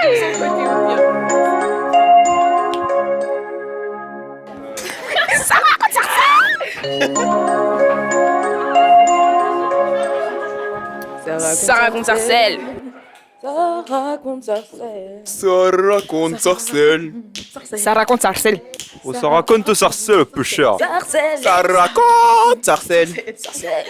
Ça raconte Sarcelles. Ça raconte Sarcelles. Ça raconte Sarcelles. Ça raconte Sarcelles. Oh, ça raconte Sarcelles, peu cher. Sarcelles. Ça raconte Sarcelles. Sarcelles.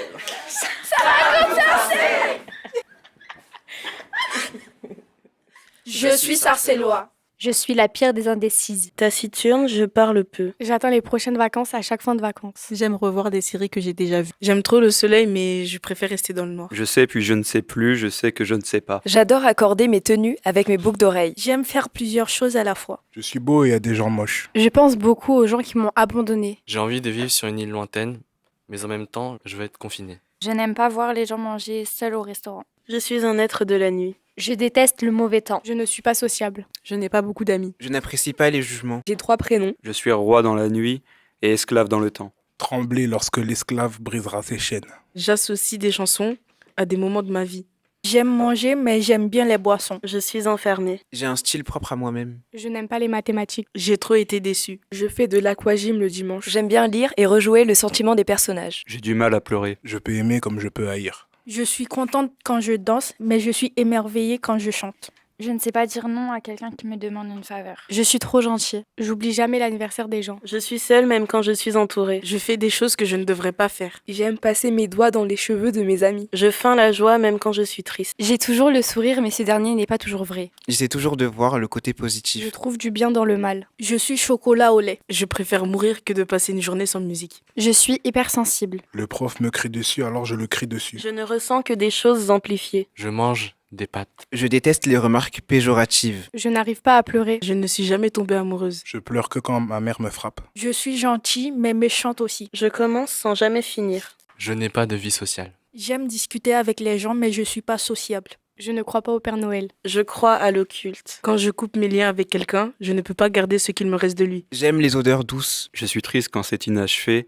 Je suis sarcellois. Je suis la pire des indécises. Taciturne, je parle peu. J'attends les prochaines vacances à chaque fin de vacances. J'aime revoir des séries que j'ai déjà vues. J'aime trop le soleil, mais je préfère rester dans le noir. Je sais puis je ne sais plus, je sais que je ne sais pas. J'adore accorder mes tenues avec mes boucles d'oreilles. J'aime faire plusieurs choses à la fois. Je suis beau et il y a des gens moches. Je pense beaucoup aux gens qui m'ont abandonné. J'ai envie de vivre sur une île lointaine, mais en même temps, je veux être confiné. Je n'aime pas voir les gens manger seuls au restaurant. Je suis un être de la nuit. Je déteste le mauvais temps. Je ne suis pas sociable. Je n'ai pas beaucoup d'amis. Je n'apprécie pas les jugements. J'ai 3 prénoms. Je suis roi dans la nuit et esclave dans le temps. Trembler lorsque l'esclave brisera ses chaînes. J'associe des chansons à des moments de ma vie. J'aime manger, mais j'aime bien les boissons. Je suis enfermée. J'ai un style propre à moi-même. Je n'aime pas les mathématiques. J'ai trop été déçue. Je fais de l'aquagym le dimanche. J'aime bien lire et rejouer le sentiment des personnages. J'ai du mal à pleurer. Je peux aimer comme je peux haïr. Je suis contente quand je danse, mais je suis émerveillée quand je chante. Je ne sais pas dire non à quelqu'un qui me demande une faveur. Je suis trop gentille. J'oublie jamais l'anniversaire des gens. Je suis seule même quand je suis entourée. Je fais des choses que je ne devrais pas faire. J'aime passer mes doigts dans les cheveux de mes amis. Je feins la joie même quand je suis triste. J'ai toujours le sourire, mais ce dernier n'est pas toujours vrai. J'essaie toujours de voir le côté Je positif. trouve du bien dans le mal. Je suis chocolat au lait. Je préfère mourir que de passer une journée sans musique. Je suis hypersensible. Le prof me crie dessus, alors je le crie dessus. Je ne ressens que des choses amplifiées. Je mange des pâtes. Je déteste les remarques péjoratives. Je n'arrive pas à pleurer. Je ne suis jamais tombée amoureuse. Je pleure que quand ma mère me frappe. Je suis gentille, mais méchante aussi. Je commence sans jamais finir. Je n'ai pas de vie sociale. J'aime discuter avec les gens, mais je suis pas sociable. Je ne crois pas au Père Noël. Je crois à l'occulte. Quand je coupe mes liens avec quelqu'un, je ne peux pas garder ce qu'il me reste de lui. J'aime les odeurs douces. Je suis triste quand c'est inachevé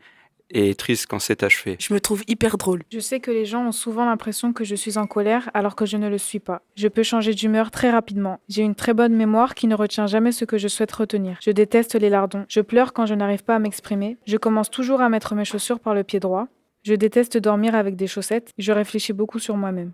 et triste quand c'est achevé. Je me trouve hyper drôle. Je sais que les gens ont souvent l'impression que je suis en colère alors que je ne le suis pas. Je peux changer d'humeur très rapidement. J'ai une très bonne mémoire qui ne retient jamais ce que je souhaite retenir. Je déteste les lardons. Je pleure quand je n'arrive pas à m'exprimer. Je commence toujours à mettre mes chaussures par le pied droit. Je déteste dormir avec des chaussettes. Je réfléchis beaucoup sur moi-même.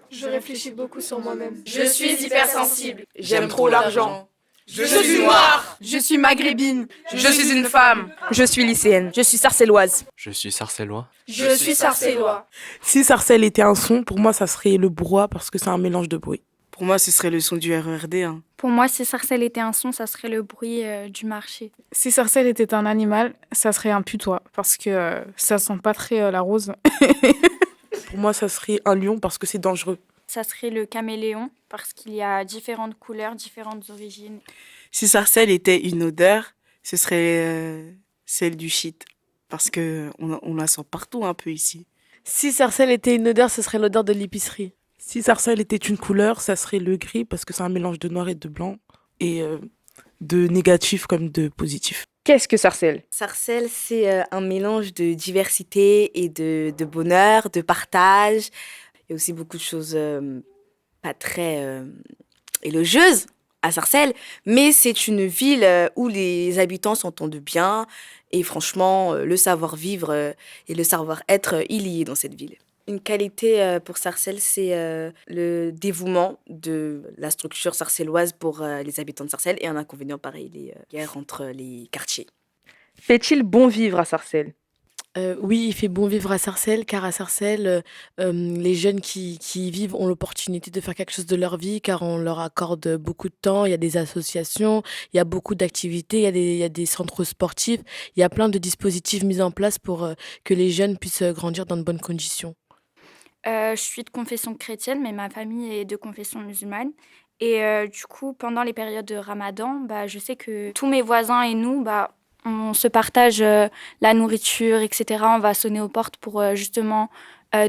Je réfléchis beaucoup sur moi-même. Je suis hypersensible. J'aime trop l'argent. Je suis noire. Je suis maghrébine. Je suis une femme. Je suis lycéenne. Je suis sarcelloise. Je suis sarcellois. Je suis sarcellois. Si Sarcelles était un son, pour moi, ça serait le brouhaha parce que c'est un mélange de bruit. Pour moi, ce serait le son du RERD. Pour moi, si Sarcelles était un son, ça serait le bruit du marché. Si Sarcelle était un animal, ça serait un putois parce que ça sent pas très la rose. Pour moi, ça serait un lion parce que c'est dangereux. Ça serait le caméléon parce qu'il y a différentes couleurs, différentes origines. Si Sarcelles était une odeur, ce serait celle du shit. Parce que on la sent partout un peu ici. Si Sarcelles était une odeur, ce serait l'odeur de l'épicerie. Si Sarcelles était une couleur, ça serait le gris parce que c'est un mélange de noir et de blanc. Et de négatif comme de positif. Qu'est-ce que Sarcelles? Sarcelles, c'est un mélange de diversité et de bonheur, de partage. Il y a aussi beaucoup de choses pas très élogieuses à Sarcelles, mais c'est une ville où les habitants s'entendent bien et franchement, le savoir-vivre et le savoir-être, il y est dans cette ville. Une qualité pour Sarcelles, c'est le dévouement de la structure sarcelloise pour les habitants de Sarcelles et un inconvénient pareil, les guerres entre les quartiers. Fait-il bon vivre à Sarcelles? Oui, il fait bon vivre à Sarcelles, car à Sarcelles, les jeunes qui y vivent ont l'opportunité de faire quelque chose de leur vie, car on leur accorde beaucoup de temps. Il y a des associations, il y a beaucoup d'activités, il y a des centres sportifs, il y a plein de dispositifs mis en place pour que les jeunes puissent grandir dans de bonnes conditions. Je suis de confession chrétienne, mais ma famille est de confession musulmane. Et du coup, pendant les périodes de Ramadan, je sais que tous mes voisins et nous, on se partage la nourriture, etc. On va sonner aux portes pour justement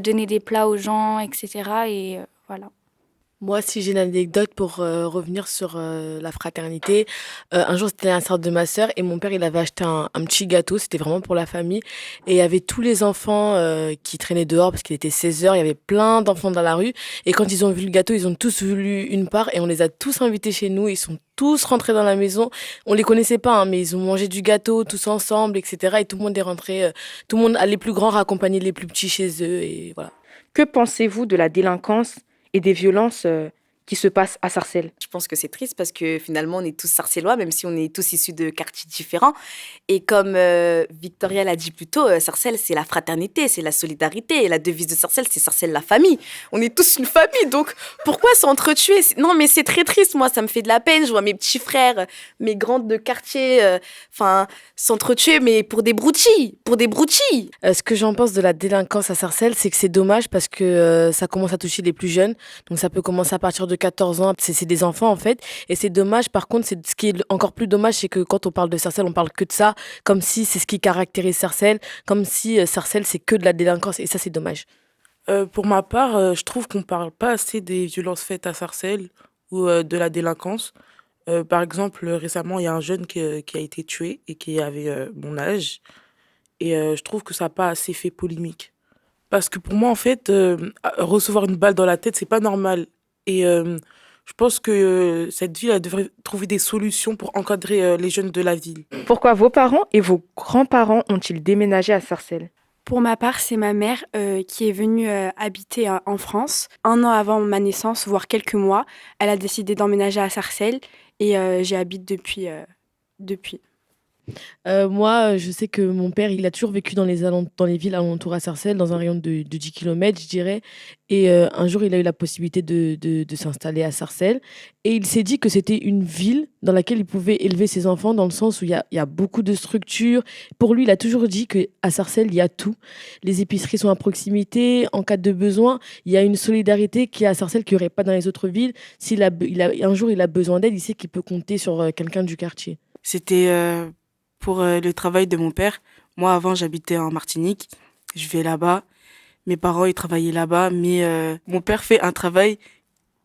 donner des plats aux gens, etc. Et voilà. Moi, si j'ai une anecdote pour revenir sur la fraternité, un jour c'était l'anniversaire de ma sœur et mon père il avait acheté un petit gâteau, c'était vraiment pour la famille. Et il y avait tous les enfants qui traînaient dehors parce qu'il était 16h, il y avait plein d'enfants dans la rue. Et quand ils ont vu le gâteau, ils ont tous voulu une part et on les a tous invités chez nous. Ils sont tous rentrés dans la maison. On les connaissait pas, hein, mais ils ont mangé du gâteau tous ensemble, etc. Et tout le monde est rentré, tout le monde, les plus grands raccompagnaient les plus petits chez eux et voilà. Que pensez-vous de la délinquance et des violences qui se passent à Sarcelles? Je pense que c'est triste parce que finalement, on est tous sarcellois, même si on est tous issus de quartiers différents. Et comme Victoria l'a dit plus tôt, Sarcelles, c'est la fraternité, c'est la solidarité. Et la devise de Sarcelles, c'est Sarcelles la famille. On est tous une famille, donc pourquoi s'entretuer? Non, mais c'est très triste, moi, ça me fait de la peine. Je vois mes petits frères, mes grandes de quartier, s'entretuer, mais pour des broutilles, Ce que j'en pense de la délinquance à Sarcelles, c'est que c'est dommage parce que ça commence à toucher les plus jeunes. Donc ça peut commencer à partir de 14 ans. C'est des enfants en fait. Et c'est dommage. Par contre, ce qui est encore plus dommage, c'est que quand on parle de Sarcelles, on parle que de ça. Comme si c'est ce qui caractérise Sarcelles. Comme si Sarcelles, c'est que de la délinquance. Et ça, c'est dommage. Pour ma part, je trouve qu'on parle pas assez des violences faites à Sarcelles ou de la délinquance. Par exemple, récemment, il y a un jeune qui a été tué et qui avait mon âge. Et je trouve que ça n'a pas assez fait polémique. Parce que pour moi, en fait, recevoir une balle dans la tête, c'est pas normal. Et je pense que cette ville, elle devrait trouver des solutions pour encadrer les jeunes de la ville. Pourquoi vos parents et vos grands-parents ont-ils déménagé à Sarcelles? Pour ma part, c'est ma mère qui est venue habiter en France. 1 an avant ma naissance, voire quelques mois, elle a décidé d'emménager à Sarcelles et j'y habite depuis. Moi, je sais que mon père, il a toujours vécu dans les villes alentours à Sarcelles, dans un rayon de 10 km, je dirais. Et un jour, il a eu la possibilité de s'installer à Sarcelles. Et il s'est dit que c'était une ville dans laquelle il pouvait élever ses enfants, dans le sens où il y a beaucoup de structures. Pour lui, il a toujours dit qu'à Sarcelles, il y a tout. Les épiceries sont à proximité. En cas de besoin, il y a une solidarité qui est à Sarcelles qu'il n'y aurait pas dans les autres villes. Un jour, il a besoin d'aide, il sait qu'il peut compter sur quelqu'un du quartier. C'était pour le travail de mon père. Moi, avant, j'habitais en Martinique. Je vais là-bas. Mes parents, ils travaillaient là-bas. Mais mon père fait un travail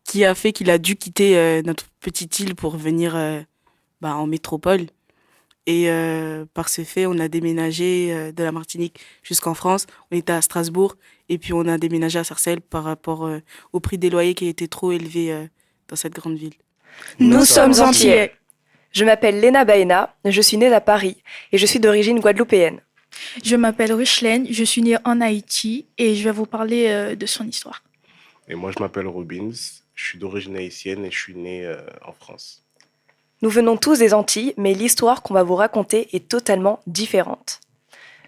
qui a fait qu'il a dû quitter notre petite île pour venir en métropole. Et par ce fait, on a déménagé de la Martinique jusqu'en France. On était à Strasbourg. Et puis, on a déménagé à Sarcelles par rapport au prix des loyers qui était trop élevé dans cette grande ville. Nous sommes antillais. Je m'appelle Léna Baena, je suis née à Paris et je suis d'origine guadeloupéenne. Je m'appelle Rushlaine, je suis née en Haïti et je vais vous parler de son histoire. Et moi, je m'appelle Robbins, je suis d'origine haïtienne et je suis né en France. Nous venons tous des Antilles, mais l'histoire qu'on va vous raconter est totalement différente.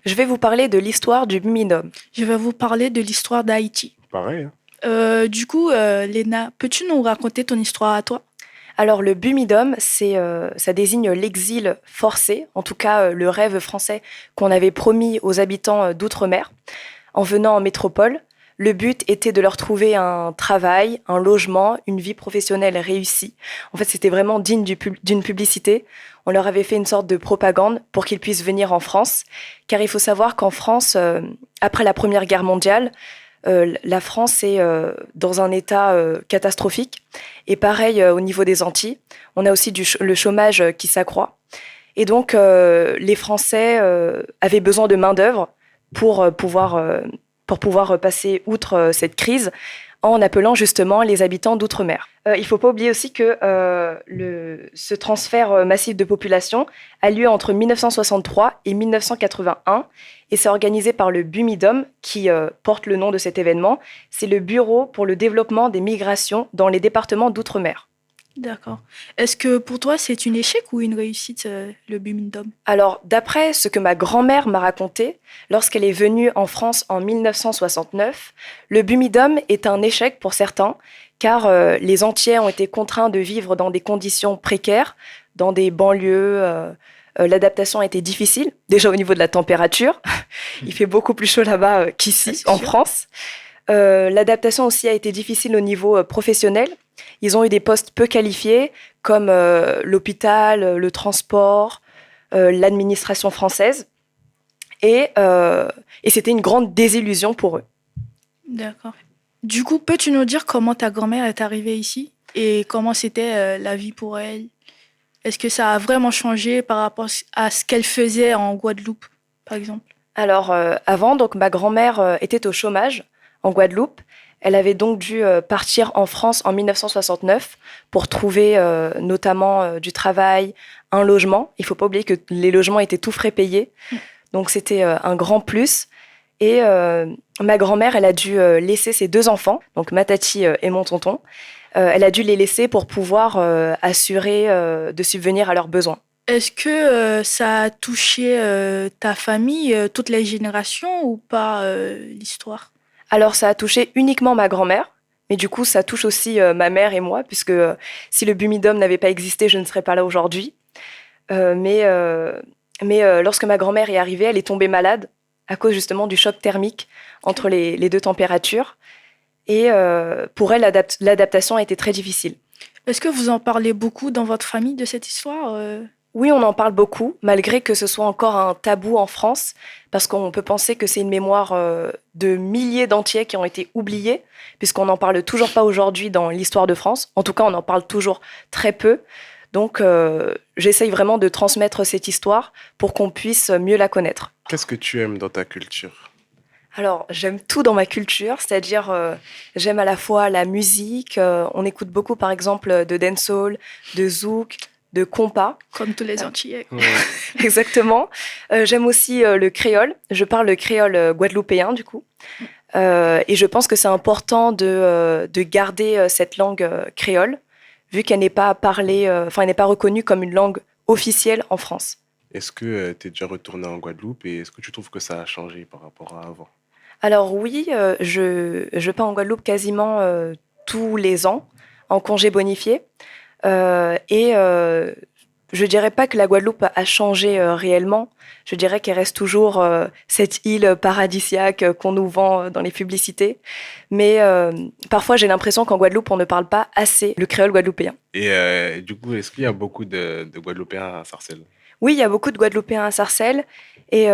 Je vais vous parler de l'histoire du Bumidum. Je vais vous parler de l'histoire d'Haïti. Pareil, hein. Du coup, Léna, peux-tu nous raconter ton histoire à toi ? Alors le Bumidum, ça désigne l'exil forcé, en tout cas le rêve français qu'on avait promis aux habitants d'outre-mer. En venant en métropole, le but était de leur trouver un travail, un logement, une vie professionnelle réussie. En fait, c'était vraiment digne d'une publicité. On leur avait fait une sorte de propagande pour qu'ils puissent venir en France. Car il faut savoir qu'en France, après la Première Guerre mondiale, la France est dans un état catastrophique. Et pareil au niveau des Antilles, on a aussi le chômage qui s'accroît. Et donc, les Français avaient besoin de main-d'œuvre pour pouvoir passer outre cette crise en appelant justement les habitants d'outre-mer. Il ne faut pas oublier aussi que ce transfert massif de population a lieu entre 1963 et 1981 et c'est organisé par le Bumidum qui porte le nom de cet événement. C'est le Bureau pour le développement des migrations dans les départements d'outre-mer. D'accord. Est-ce que pour toi, c'est un échec ou une réussite, le Bumidum ? Alors, d'après ce que ma grand-mère m'a raconté, lorsqu'elle est venue en France en 1969, le Bumidum est un échec pour certains, car les Antillais ont été contraints de vivre dans des conditions précaires, dans des banlieues. L'adaptation a été difficile, déjà au niveau de la température. Il fait beaucoup plus chaud là-bas qu'ici, en France. L'adaptation aussi a été difficile au niveau professionnel. Ils ont eu des postes peu qualifiés, comme l'hôpital, le transport, l'administration française. Et c'était une grande désillusion pour eux. D'accord. Du coup, peux-tu nous dire comment ta grand-mère est arrivée ici et comment c'était la vie pour elle? Est-ce que ça a vraiment changé par rapport à ce qu'elle faisait en Guadeloupe, par exemple? Alors, avant, donc, ma grand-mère était au chômage en Guadeloupe. Elle avait donc dû partir en France en 1969 pour trouver notamment du travail, un logement. Il ne faut pas oublier que les logements étaient tout frais payés. Donc, c'était un grand plus. Et ma grand-mère, elle a dû laisser ses 2 enfants, donc ma tati et mon tonton. Elle a dû les laisser pour pouvoir assurer de subvenir à leurs besoins. Est-ce que ça a touché ta famille, toutes les générations ou pas l'histoire? Alors, ça a touché uniquement ma grand-mère, mais du coup, ça touche aussi ma mère et moi, puisque si le Bumidum n'avait pas existé, je ne serais pas là aujourd'hui. Mais lorsque ma grand-mère est arrivée, elle est tombée malade à cause justement du choc thermique entre les 2 températures. Et pour elle, l'adaptation a été très difficile. Est-ce que vous en parlez beaucoup dans votre famille de cette histoire? Oui, on en parle beaucoup, malgré que ce soit encore un tabou en France, parce qu'on peut penser que c'est une mémoire de milliers d'entiers qui ont été oubliés, puisqu'on n'en parle toujours pas aujourd'hui dans l'histoire de France. En tout cas, on en parle toujours très peu. Donc, j'essaye vraiment de transmettre cette histoire pour qu'on puisse mieux la connaître. Qu'est-ce que tu aimes dans ta culture? Alors, j'aime tout dans ma culture, c'est-à-dire j'aime à la fois la musique, on écoute beaucoup par exemple de dancehall, de zouk, de compas. Comme tous les Antillais. Exactement. J'aime aussi le créole, je parle le créole guadeloupéen du coup. Et je pense que c'est important de garder cette langue créole, vu qu'elle n'est pas parlée, elle n'est pas reconnue comme une langue officielle en France. Est-ce que tu es déjà retourné en Guadeloupe et est-ce que tu trouves que ça a changé par rapport à avant? Alors oui, je pars en Guadeloupe quasiment tous les ans, en congé bonifié. Je dirais pas que la Guadeloupe a changé réellement. Je dirais qu'elle reste toujours cette île paradisiaque qu'on nous vend dans les publicités. Mais parfois, j'ai l'impression qu'en Guadeloupe, on ne parle pas assez le créole guadeloupéen. Et du coup, est-ce qu'il y a beaucoup de Guadeloupéens à Sarcelles? Oui, il y a beaucoup de Guadeloupéens à Sarcelles. Et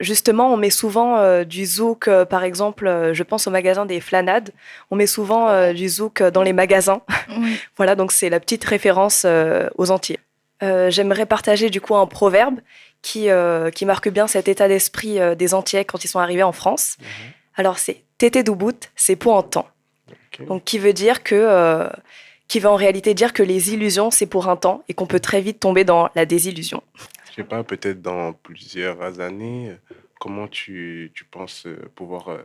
justement, on met souvent du zouk, par exemple, je pense au magasin des Flanades. On met souvent du zouk dans les magasins. Oui. Voilà, donc c'est la petite référence aux Antillais. J'aimerais partager du coup un proverbe qui marque bien cet état d'esprit des Antillais quand ils sont arrivés en France. Alors c'est « Tété doubout, c'est pour un temps ». Donc qui veut en réalité dire que les illusions, c'est pour un temps et qu'on peut très vite tomber dans la désillusion. Je sais pas, peut-être dans plusieurs années, comment tu penses pouvoir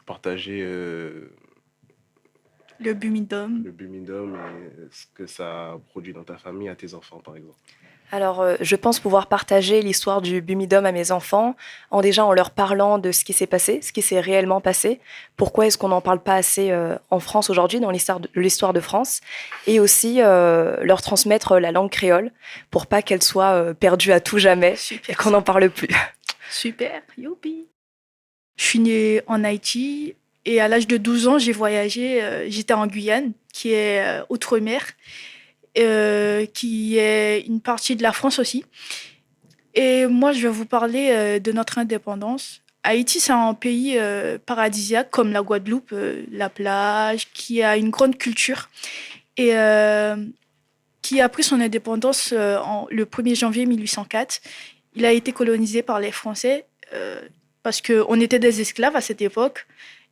partager le Bumidum et ce que ça produit dans ta famille à tes enfants, par exemple? Alors, je pense pouvoir partager l'histoire du Bumidum à mes enfants en leur parlant de ce qui s'est passé, ce qui s'est réellement passé, pourquoi est-ce qu'on n'en parle pas assez en France aujourd'hui, dans l'histoire de France, et aussi leur transmettre la langue créole pour pas qu'elle soit perdue à tout jamais et qu'on n'en parle plus. Super, youpi. Je suis née en Haïti et à l'âge de 12 ans, j'ai voyagé, j'étais en Guyane, qui est outre-mer. Qui est une partie de la France aussi. Et moi, je vais vous parler de notre indépendance. Haïti, c'est un pays paradisiaque comme la Guadeloupe, la plage, qui a une grande culture et qui a pris son indépendance le 1er janvier 1804. Il a été colonisé par les Français parce qu'on était des esclaves à cette époque.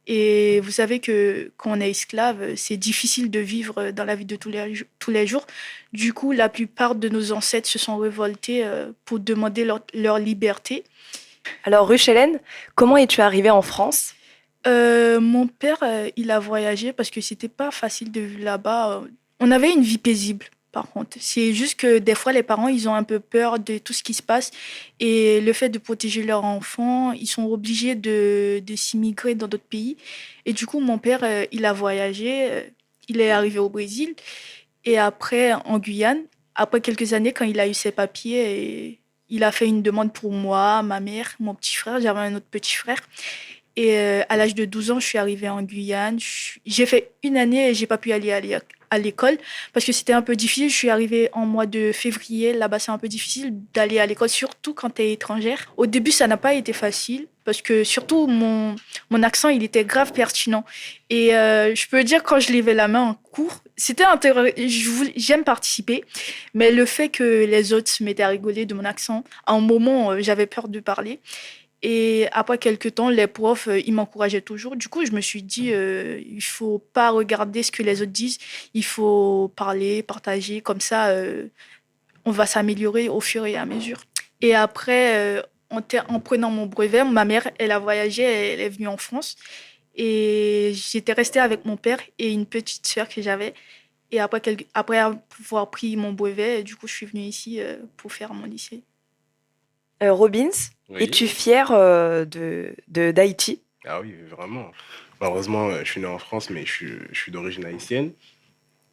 Et vous savez que quand on est esclave, c'est difficile de vivre dans la vie de tous les jours. Du coup, la plupart de nos ancêtres se sont révoltés pour demander leur liberté. Alors, Ruth Hélène, comment es-tu arrivée en France? Mon père, il a voyagé parce que c'était pas facile de vivre là-bas. On avait une vie paisible. Par contre, c'est juste que des fois, les parents, ils ont un peu peur de tout ce qui se passe. Et le fait de protéger leurs enfants, ils sont obligés de s'immigrer dans d'autres pays. Et du coup, mon père, il a voyagé. Il est arrivé au Brésil. Et après, en Guyane, après quelques années, quand il a eu ses papiers, il a fait une demande pour moi, ma mère, mon petit frère. J'avais un autre petit frère. Et à l'âge de 12 ans, je suis arrivée en Guyane. J'ai fait une année et j'ai pas pu aller à l'école parce que c'était un peu difficile. Je suis arrivée en mois de février. Là-bas, c'est un peu difficile d'aller à l'école, surtout quand tu es étrangère. Au début, ça n'a pas été facile parce que surtout, mon accent, il était grave pertinent. Et je peux dire, quand je levais la main en cours, c'était intéressant. J'aime participer, mais le fait que les autres se mettaient à rigoler de mon accent, à un moment, j'avais peur de parler. Et après quelques temps, les profs, ils m'encourageaient toujours. Du coup, je me suis dit, il faut pas regarder ce que les autres disent. Il faut parler, partager. Comme ça, on va s'améliorer au fur et à mesure. Et après, en prenant mon brevet, ma mère, elle a voyagé, elle est venue en France. Et j'étais restée avec mon père et une petite sœur que j'avais. Et après avoir pris mon brevet, du coup, je suis venue ici pour faire mon lycée. Robbins, Oui. es-tu fier d'Haïti? Ah oui, vraiment. Malheureusement, je suis né en France, mais je suis d'origine haïtienne.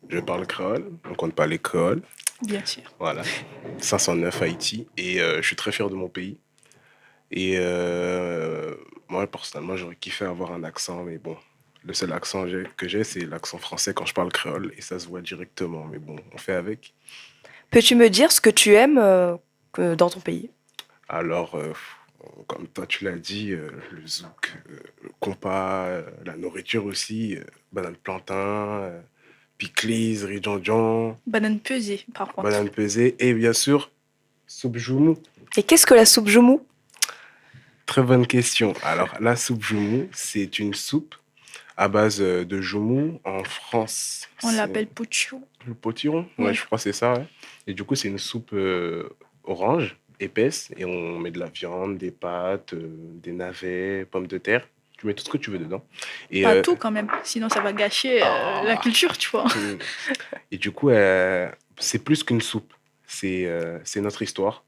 Je parle créole, on compte pas les créoles. Bien sûr. Voilà, 509 Haïti. Et je suis très fier de mon pays. Et moi, personnellement, j'aurais kiffé avoir un accent, mais bon, le seul accent que j'ai, c'est l'accent français quand je parle créole, et ça se voit directement. Mais bon, on fait avec. Peux-tu me dire ce que tu aimes dans ton pays? Alors, comme toi tu l'as dit, le zouk, le compas, la nourriture aussi, banane plantain, piclis, riz djanjan, Banane pesée, par contre. banane pesée et bien sûr, soupe joumou. Et qu'est-ce que la soupe joumou? Très bonne question. Alors, la soupe joumou, c'est une soupe à base de joumou en France. On l'appelle poutchou. Le potiron? Ouais, Ouais. je crois que c'est ça. Ouais. Et du coup, c'est une soupe orange, épaisse, et on met de la viande, des pâtes, des navets, pommes de terre. Tu mets tout ce que tu veux dedans. Et, Pas tout quand même, sinon ça va gâcher la culture, tu vois. et du coup, c'est plus qu'une soupe. C'est notre histoire.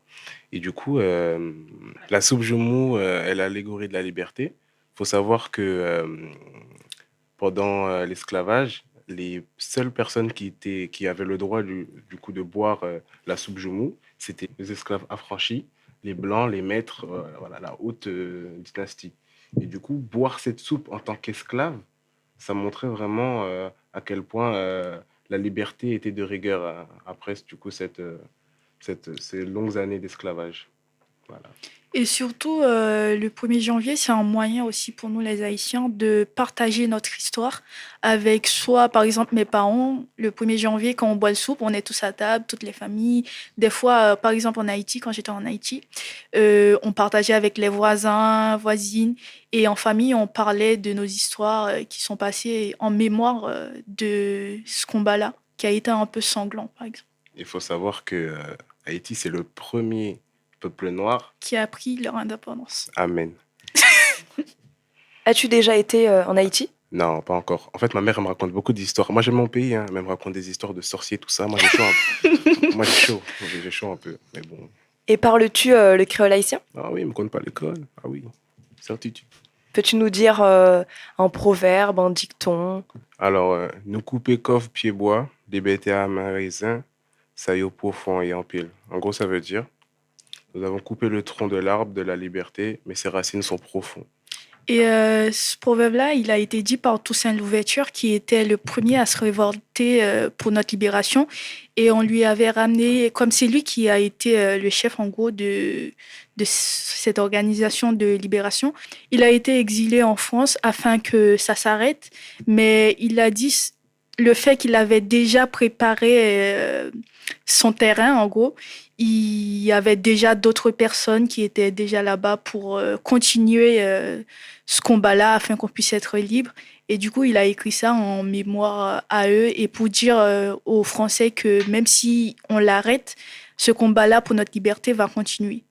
Et du coup, la soupe joumou, elle a l'allégorie de la liberté. Il faut savoir que pendant l'esclavage, les seules personnes qui avaient le droit du coup de boire la soupe joumou, c'était les esclaves affranchis, les blancs, les maîtres, voilà, la haute dynastie. Et du coup, boire cette soupe en tant qu'esclave, ça montrait vraiment à quel point la liberté était de rigueur après du coup ces longues années d'esclavage. Voilà. Et surtout, le 1er janvier, c'est un moyen aussi pour nous, les Haïtiens, de partager notre histoire avec soit, par exemple, mes parents. Le 1er janvier, quand on boit le soupe, on est tous à table, toutes les familles. Des fois, par exemple, en Haïti, quand j'étais en Haïti, on partageait avec les voisins, voisines. Et en famille, on parlait de nos histoires qui sont passées en mémoire de ce combat-là, qui a été un peu sanglant, par exemple. Il faut savoir que Haïti, c'est le premier peuple noir. Qui a pris leur indépendance. Amen. As-tu déjà été en Haïti? Non, pas encore. En fait, ma mère, elle me raconte beaucoup d'histoires. Moi, j'aime mon pays, hein, mais elle me raconte des histoires de sorciers, tout ça. Moi, j'ai chaud un peu. Moi, j'ai chaud. J'ai chaud un peu. Mais bon. Et parles-tu le créole haïtien? Ah oui, il me compte pas l'école. Ah oui, certitude. Peux-tu nous dire un proverbe, un dicton? Alors, nous couper coffre, pied bois, des bêtes à main raisin, ça y est au profond et en pile. En gros, ça veut dire, nous avons coupé le tronc de l'arbre de la liberté, mais ses racines sont profondes. Et ce proverbe-là, il a été dit par Toussaint Louverture, qui était le premier à se révolter pour notre libération. Et on lui avait ramené, comme c'est lui qui a été le chef, en gros, de cette organisation de libération, il a été exilé en France afin que ça s'arrête. Mais il a dit le fait qu'il avait déjà préparé son terrain, en gros, il y avait déjà d'autres personnes qui étaient déjà là-bas pour continuer ce combat-là afin qu'on puisse être libre. Et du coup, il a écrit ça en mémoire à eux et pour dire aux Français que même si on l'arrête, ce combat-là pour notre liberté va continuer.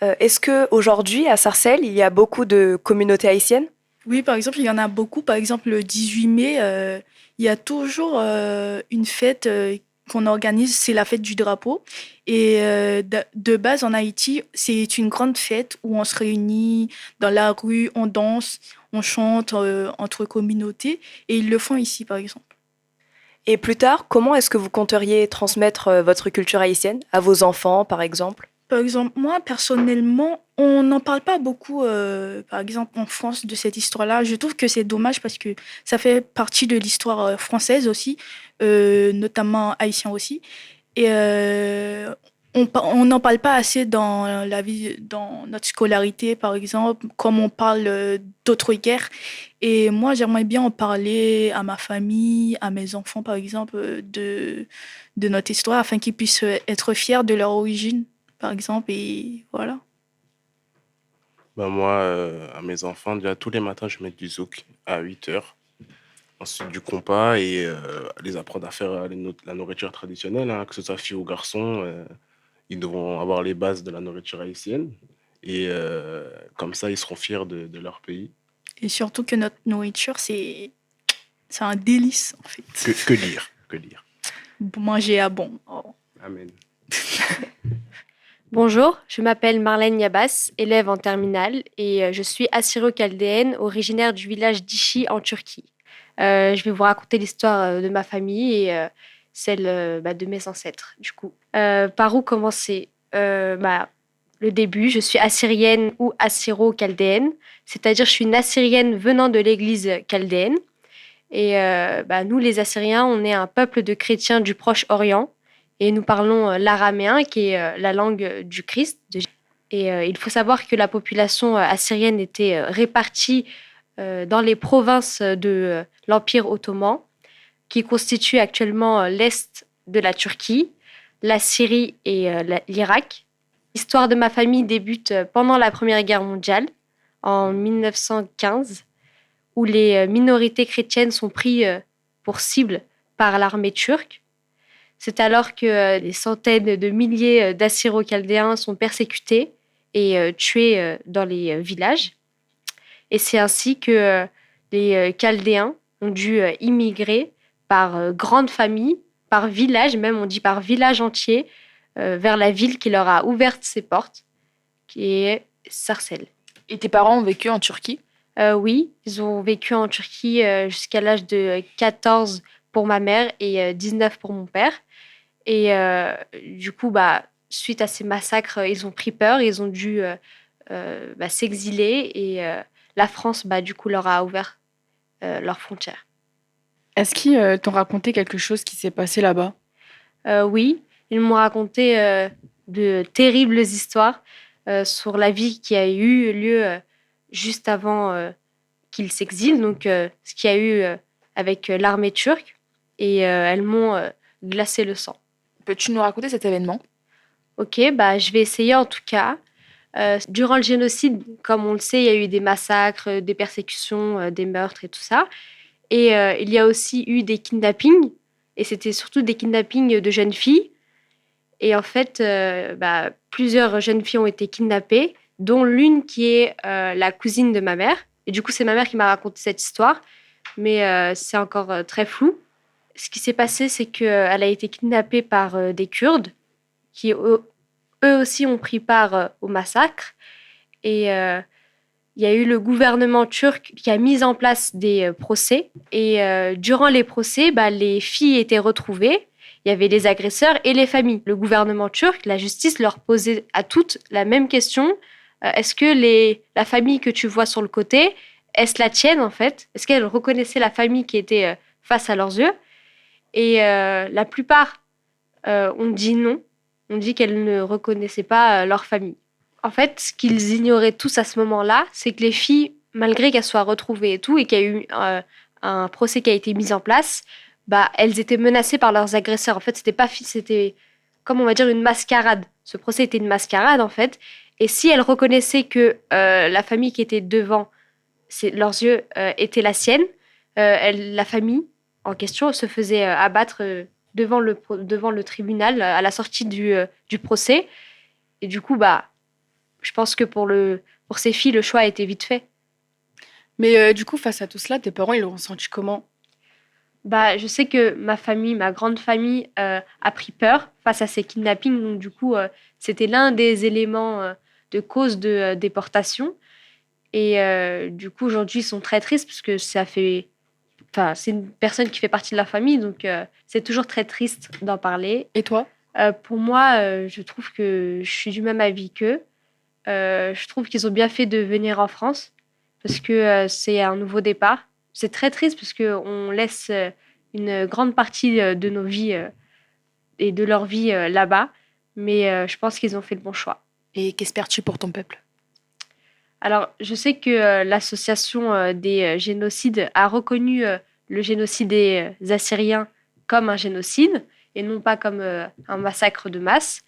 Est-ce qu'aujourd'hui, à Sarcelles, il y a beaucoup de communautés haïtiennes? Oui, par exemple, il y en a beaucoup. Par exemple, le 18 mai, il y a toujours une fête qu'on organise, c'est la fête du drapeau. Et de base, en Haïti, c'est une grande fête où on se réunit dans la rue, on danse, on chante entre communautés. Et ils le font ici, par exemple. Et plus tard, comment est-ce que vous compteriez transmettre votre culture haïtienne à vos enfants, par exemple? Par exemple, moi, personnellement, on n'en parle pas beaucoup, par exemple, en France, de cette histoire-là. Je trouve que c'est dommage parce que ça fait partie de l'histoire française aussi, notamment haïtien aussi. Et on n'en parle pas assez dans la vie, dans notre scolarité, par exemple, comme on parle d'autres guerres. Et moi, j'aimerais bien en parler à ma famille, à mes enfants, par exemple, de notre histoire, afin qu'ils puissent être fiers de leur origine, par exemple. Et voilà. Ben moi, à mes enfants, déjà tous les matins, je mets du zouk à 8 heures. Ensuite du compas et les apprendre à faire la nourriture traditionnelle, hein, que ce soit filles ou garçons. Ils devront avoir les bases de la nourriture haïtienne. Et comme ça, ils seront fiers de leur pays. Et surtout que notre nourriture, c'est un délice, en fait. Que dire, que dire. Manger à bon. Oh. Amen. Bonjour, je m'appelle Marlène Yabas, élève en terminale, et je suis assyro-chaldéenne, originaire du village d'Ichi en Turquie. Je vais vous raconter l'histoire de ma famille et celle de mes ancêtres, du coup. Par où commencer? Le début, je suis assyrienne ou assyro-chaldéenne, c'est-à-dire je suis une assyrienne venant de l'église chaldéenne. Et nous, les Assyriens, on est un peuple de chrétiens du Proche-Orient et nous parlons l'araméen, qui est la langue du Christ. Et il faut savoir que la population assyrienne était répartie dans les provinces de l'Empire ottoman, qui constituent actuellement l'Est de la Turquie, la Syrie et l'Irak. L'histoire de ma famille débute pendant la Première Guerre mondiale, en 1915, où les minorités chrétiennes sont prises pour cible par l'armée turque. C'est alors que des centaines de milliers d'Assyro-Chaldéens sont persécutés et tués dans les villages. Et c'est ainsi que les Chaldéens ont dû immigrer par grandes familles, par village, même on dit par village entier, vers la ville qui leur a ouvert ses portes, qui est Sarcelles. Et tes parents ont vécu en Turquie? Oui, ils ont vécu en Turquie jusqu'à l'âge de 14 pour ma mère et 19 pour mon père. Et du coup, suite à ces massacres, ils ont pris peur, ils ont dû s'exiler et la France, du coup, leur a ouvert leurs frontières. Est-ce qu'ils t'ont raconté quelque chose qui s'est passé là-bas? Oui, ils m'ont raconté de terribles histoires sur la vie qui a eu lieu juste avant qu'ils s'exilent, donc ce qu'il y a eu avec l'armée turque, et elles m'ont glacé le sang. Peux-tu nous raconter cet événement? Ok, je vais essayer en tout cas. Durant le génocide, comme on le sait, il y a eu des massacres, des persécutions, des meurtres et tout ça. Et il y a aussi eu des kidnappings, et c'était surtout des kidnappings de jeunes filles. Et en fait, plusieurs jeunes filles ont été kidnappées, dont l'une qui est la cousine de ma mère. Et du coup, c'est ma mère qui m'a raconté cette histoire, mais c'est encore très flou. Ce qui s'est passé, c'est qu'elle a été kidnappée par des Kurdes qui, eux aussi, ont pris part au massacre. Et il y a eu le gouvernement turc qui a mis en place des procès. Et durant les procès, les filles étaient retrouvées. Il y avait les agresseurs et les familles. Le gouvernement turc, la justice, leur posait à toutes la même question. Est-ce que la famille que tu vois sur le côté, est-ce la tienne en fait? Est-ce qu'elles reconnaissaient la famille qui était face à leurs yeux? Et la plupart ont dit non. On dit qu'elles ne reconnaissaient pas leur famille. En fait, ce qu'ils ignoraient tous à ce moment-là, c'est que les filles, malgré qu'elles soient retrouvées et tout, et qu'il y a eu un procès qui a été mis en place, elles étaient menacées par leurs agresseurs. En fait, c'était comme on va dire une mascarade. Ce procès était une mascarade en fait. Et si elles reconnaissaient que la famille qui était devant leurs yeux était la sienne, la famille en question se faisait abattre devant le tribunal à la sortie du procès. Et du coup, je pense que pour ces filles, le choix a été vite fait. Mais du coup, face à tout cela, tes parents, ils l'ont ressenti comment? Je sais que ma famille, ma grande famille, a pris peur face à ces kidnappings. Donc, du coup, c'était l'un des éléments de cause de déportation. Et du coup, aujourd'hui, ils sont très tristes parce que c'est une personne qui fait partie de la famille. Donc, c'est toujours très triste d'en parler. Et toi? Pour moi, je trouve que je suis du même avis qu'eux. Je trouve qu'ils ont bien fait de venir en France parce que c'est un nouveau départ. C'est très triste parce qu'on laisse une grande partie de nos vies et de leur vie là-bas, mais je pense qu'ils ont fait le bon choix. Et qu'espères-tu pour ton peuple? Alors, je sais que l'association des génocides a reconnu le génocide des Assyriens comme un génocide et non pas comme un massacre de masse,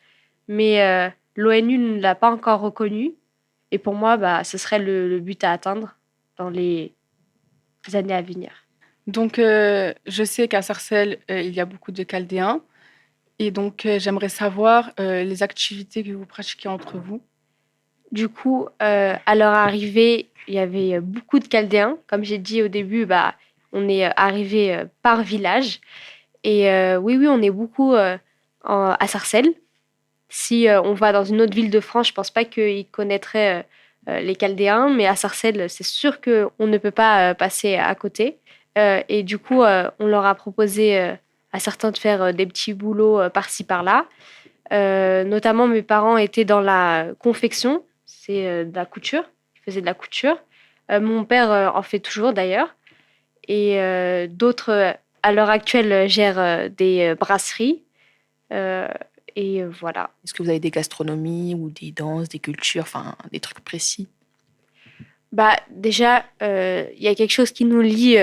mais l'ONU ne l'a pas encore reconnu et pour moi, ce serait le but à atteindre dans les années à venir. Donc, je sais qu'à Sarcelles, il y a beaucoup de Chaldéens. Et donc, j'aimerais savoir les activités que vous pratiquez entre vous. Du coup, à leur arrivée, il y avait beaucoup de Chaldéens. Comme j'ai dit au début, on est arrivé par village. Et oui, on est beaucoup à Sarcelles. Si on va dans une autre ville de France, je ne pense pas qu'ils connaîtraient les Chaldéens. Mais à Sarcelles, c'est sûr qu'on ne peut pas passer à côté. Et du coup, on leur a proposé à certains de faire des petits boulots par-ci, par-là. Notamment, mes parents étaient dans la confection, c'est de la couture. Ils faisaient de la couture. Mon père en fait toujours, d'ailleurs. Et d'autres, à l'heure actuelle, gèrent des brasseries. Et voilà. Est-ce que vous avez des gastronomies ou des danses, des cultures, enfin des trucs précis? Déjà, il y a quelque chose qui nous lie,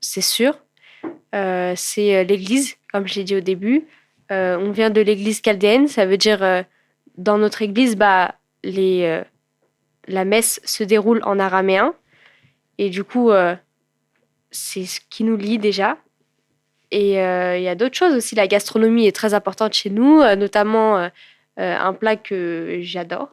c'est sûr. C'est l'église, comme je l'ai dit au début. On vient de l'église chaldéenne, ça veut dire dans notre église, la messe se déroule en araméen. Et du coup, c'est ce qui nous lie déjà. Et il y a d'autres choses aussi. La gastronomie est très importante chez nous, notamment un plat que j'adore,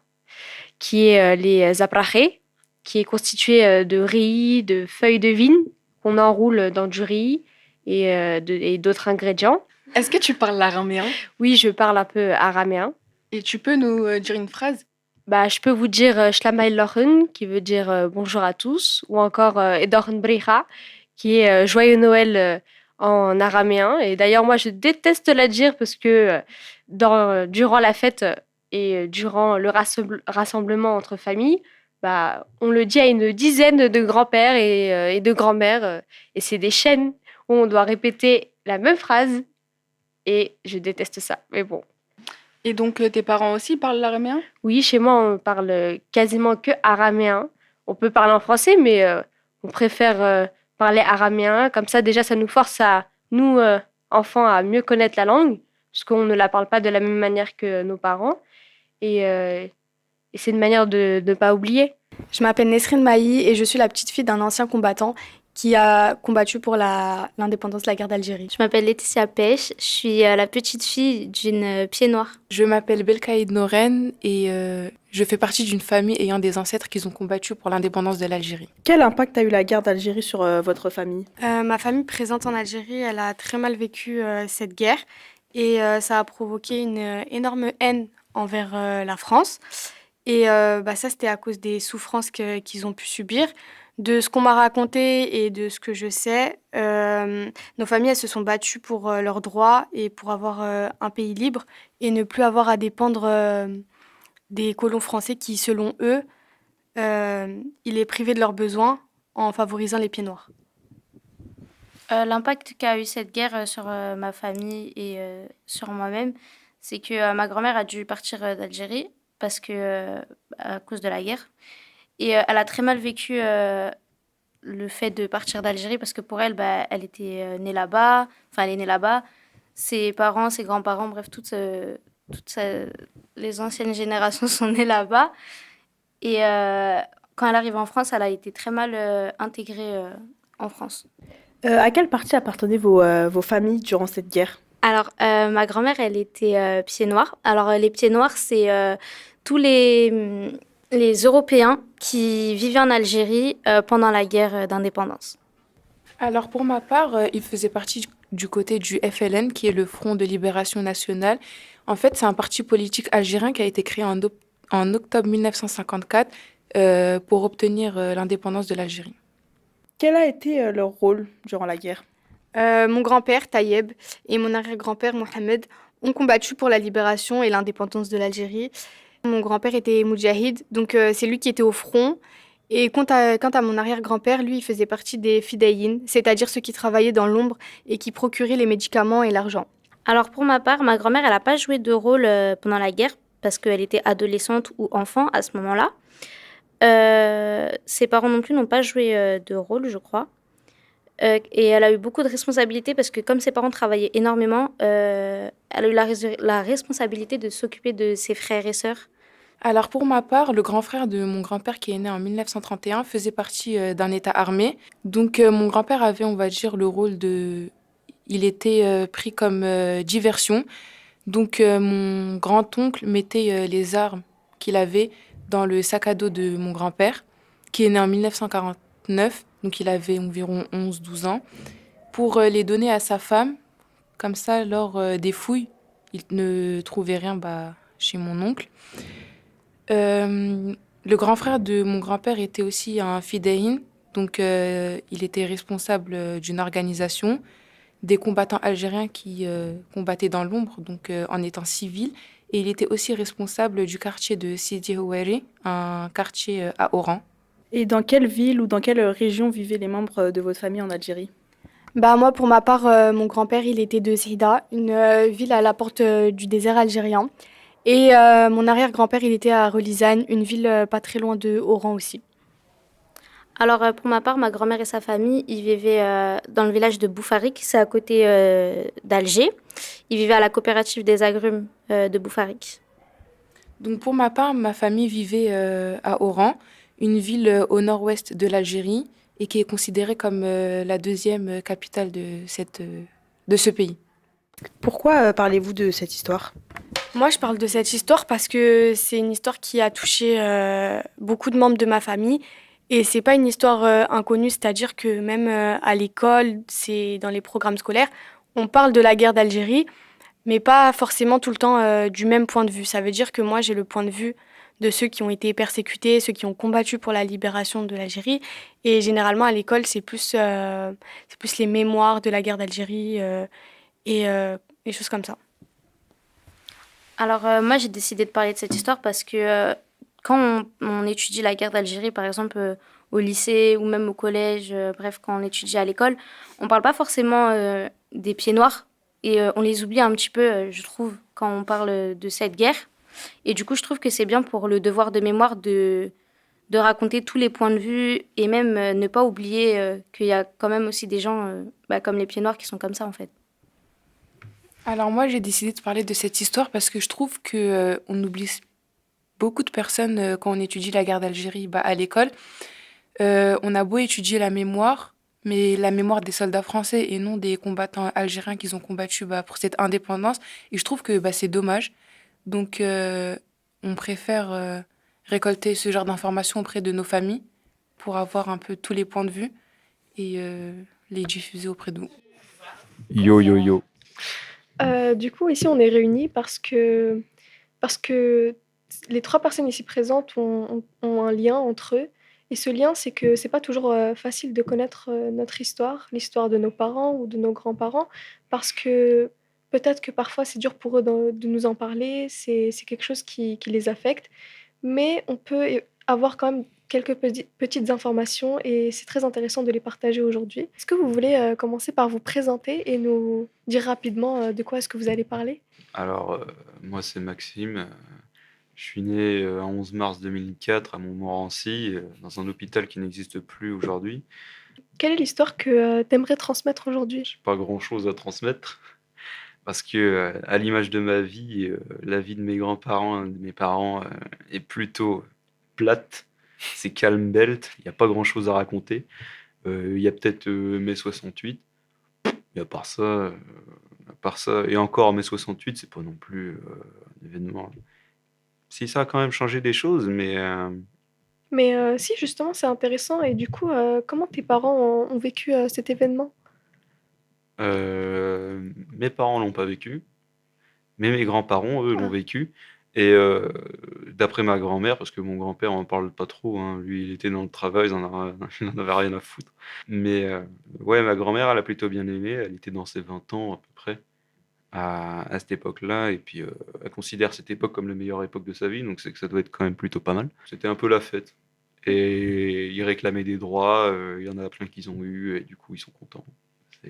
qui est les aprajes, qui est constitué de riz, de feuilles de vigne qu'on enroule dans du riz et d'autres ingrédients. Est-ce que tu parles l'araméen? Oui, je parle un peu araméen. Et tu peux nous dire une phrase? Je peux vous dire Shlamay Lochen, qui veut dire bonjour à tous, ou encore Edorn Bricha, qui est joyeux Noël en araméen. Et d'ailleurs, moi, je déteste la dire parce que durant la fête et durant le rassemblement entre familles, on le dit à une dizaine de grands-pères et de grands-mères. Et c'est des chaînes où on doit répéter la même phrase. Et je déteste ça. Mais bon. Et donc, tes parents aussi parlent l'araméen? Oui, chez moi, on parle quasiment que araméen. On peut parler en français, mais on préfère parler araméen. Comme ça, déjà, ça nous force à, nous, enfants, à mieux connaître la langue, parce qu'on ne la parle pas de la même manière que nos parents. Et c'est une manière de ne pas oublier. Je m'appelle Nesrine Mahi et je suis la petite fille d'un ancien combattant qui a combattu pour l'indépendance de la guerre d'Algérie. Je m'appelle Laetitia Pêche, je suis la petite fille d'une pied noire. Je m'appelle Belkaïd Noren et je fais partie d'une famille ayant des ancêtres qui ont combattu pour l'indépendance de l'Algérie. Quel impact a eu la guerre d'Algérie sur votre famille? Ma famille présente en Algérie, elle a très mal vécu cette guerre et ça a provoqué une énorme haine envers la France. Et ça, c'était à cause des souffrances qu'ils ont pu subir. De ce qu'on m'a raconté et de ce que je sais, nos familles elles se sont battues pour leurs droits et pour avoir un pays libre et ne plus avoir à dépendre des colons français qui, selon eux, ils les privaient de leurs besoins en favorisant les pieds noirs. L'impact qu'a eu cette guerre sur ma famille et sur moi-même, c'est que ma grand-mère a dû partir d'Algérie parce que, à cause de la guerre. Et elle a très mal vécu le fait de partir d'Algérie parce que pour elle, elle était née là-bas. Enfin, elle est née là-bas. Ses parents, ses grands-parents, bref, les anciennes générations sont nées là-bas. Et quand elle arrive en France, elle a été très mal intégrée en France. À quelle partie appartenaient vos familles durant cette guerre? Alors, ma grand-mère, elle était pied noir. Alors, les pieds noirs, c'est tous les Européens qui vivaient en Algérie pendant la guerre d'indépendance. Alors pour ma part, il faisait partie du côté du FLN, qui est le Front de Libération Nationale. En fait, c'est un parti politique algérien qui a été créé en octobre 1954 pour obtenir l'indépendance de l'Algérie. Quel a été leur rôle durant la guerre? Mon grand-père, Tayeb, et mon arrière-grand-père, Mohamed, ont combattu pour la libération et l'indépendance de l'Algérie. Mon grand-père était moudjahid, donc c'est lui qui était au front. Et quant à mon arrière-grand-père, lui, il faisait partie des fidayines, c'est-à-dire ceux qui travaillaient dans l'ombre et qui procuraient les médicaments et l'argent. Alors pour ma part, ma grand-mère, elle n'a pas joué de rôle pendant la guerre parce qu'elle était adolescente ou enfant à ce moment-là. Ses parents non plus n'ont pas joué de rôle, je crois. Et elle a eu beaucoup de responsabilités parce que comme ses parents travaillaient énormément, elle a eu la responsabilité de s'occuper de ses frères et sœurs. Alors pour ma part, le grand frère de mon grand-père qui est né en 1931 faisait partie d'un État armé. Donc mon grand-père avait, on va dire, le rôle de... Il était pris comme diversion. Donc mon grand-oncle mettait les armes qu'il avait dans le sac à dos de mon grand-père, qui est né en 1949. Donc il avait environ 11-12 ans, pour les donner à sa femme. Comme ça, lors des fouilles, il ne trouvait rien chez mon oncle. Le grand frère de mon grand-père était aussi un fidéin, donc il était responsable d'une organisation des combattants algériens qui combattaient dans l'ombre, donc en étant civil. Et il était aussi responsable du quartier de Sidi Houari, un quartier à Oran. Et dans quelle ville ou dans quelle région vivaient les membres de votre famille en Algérie? Moi, pour ma part, mon grand-père, il était de Ceuta, une ville à la porte du désert algérien. Et mon arrière-grand-père, il était à Relizane, une ville pas très loin de Oran aussi. Alors pour ma part, ma grand-mère et sa famille, ils vivaient dans le village de Boufarik, c'est à côté d'Alger. Ils vivaient à la coopérative des agrumes de Boufarik. Donc pour ma part, ma famille vivait à Oran, une ville au nord-ouest de l'Algérie et qui est considérée comme la deuxième capitale de ce pays. Pourquoi parlez-vous de cette histoire? Moi, je parle de cette histoire parce que c'est une histoire qui a touché beaucoup de membres de ma famille. Et c'est pas une histoire inconnue, c'est-à-dire que même à l'école, c'est dans les programmes scolaires, on parle de la guerre d'Algérie, mais pas forcément tout le temps du même point de vue. Ça veut dire que moi, j'ai le point de vue de ceux qui ont été persécutés, ceux qui ont combattu pour la libération de l'Algérie. Et généralement, à l'école, c'est plus les mémoires de la guerre d'Algérie et des choses comme ça. Alors moi, j'ai décidé de parler de cette histoire parce que quand on étudie la guerre d'Algérie, par exemple au lycée ou même au collège, bref, quand on étudie à l'école, on ne parle pas forcément des pieds noirs et on les oublie un petit peu, je trouve, quand on parle de cette guerre. Et du coup, je trouve que c'est bien pour le devoir de mémoire de raconter tous les points de vue et même ne pas oublier qu'il y a quand même aussi des gens comme les pieds noirs qui sont comme ça, en fait. Alors moi, j'ai décidé de parler de cette histoire parce que je trouve qu'on oublie beaucoup de personnes quand on étudie la guerre d'Algérie à l'école. On a beau étudier la mémoire, mais la mémoire des soldats français et non des combattants algériens qui ont combattu pour cette indépendance. Et je trouve que c'est dommage. Donc on préfère récolter ce genre d'informations auprès de nos familles pour avoir un peu tous les points de vue et les diffuser auprès de nous. Yo, yo, yo. Du coup, ici, on est réunis parce que les trois personnes ici présentes ont un lien entre eux. Et ce lien, c'est que c'est pas toujours facile de connaître notre histoire, l'histoire de nos parents ou de nos grands-parents, parce que peut-être que parfois c'est dur pour eux de nous en parler, c'est quelque chose qui les affecte, mais on peut avoir quand même quelques petites informations et c'est très intéressant de les partager aujourd'hui. Est-ce que vous voulez commencer par vous présenter et nous dire rapidement de quoi est-ce que vous allez parler? Alors, moi, c'est Maxime. Je suis né un 11 mars 2004 à Montmorency, dans un hôpital qui n'existe plus aujourd'hui. Quelle est l'histoire que tu aimerais transmettre aujourd'hui? Pas grand-chose à transmettre, parce que, à l'image de ma vie, la vie de mes grands-parents et de mes parents est plutôt plate. C'est calme belt, il n'y a pas grand-chose à raconter. Il y a peut-être mai 68. Et à part ça, et encore mai 68, c'est pas non plus un événement. Si, ça a quand même changé des choses, mais Mais si, justement, c'est intéressant. Et du coup, comment tes parents ont vécu cet événement? mes parents l'ont pas vécu, mais mes grands-parents, eux, l'ont vécu. Et d'après ma grand-mère, parce que mon grand-père en parle pas trop, hein, lui, il était dans le travail, il en avait rien à foutre. Mais ouais, ma grand-mère, elle a plutôt bien aimé, elle était dans ses 20 ans à peu près. à cette époque-là. Et puis, elle considère cette époque comme la meilleure époque de sa vie, donc c'est que ça doit être quand même plutôt pas mal. C'était un peu la fête. Et ils réclamaient des droits, il y en a plein qu'ils ont eu, et du coup, ils sont contents.